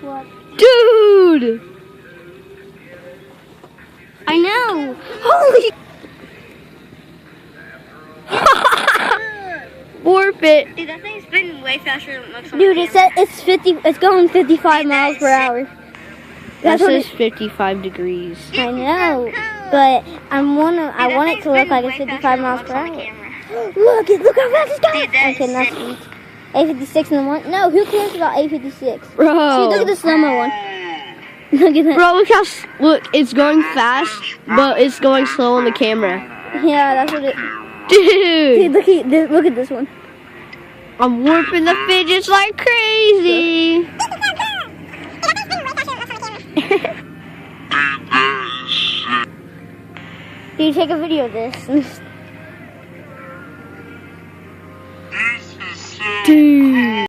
What? Dude! I know. Holy warp it. Dude, that thing's spinning way faster than it looks on Dude, the it said it's going 55 miles per hour. That That's what says it, 55 degrees. I know, but I want it to look like it's 55 miles per hour. Look how fast it's going. Dude, that Okay, is not sick. speed. 856 in the one. No, who cares about 856? Bro. See, look at the slow-mo one. Look at that. Bro, look, it's going fast, but it's going slow on the camera. Yeah, that's what it. Dude! Look at this one. I'm warping the fidgets like crazy. Dude, take a video of this.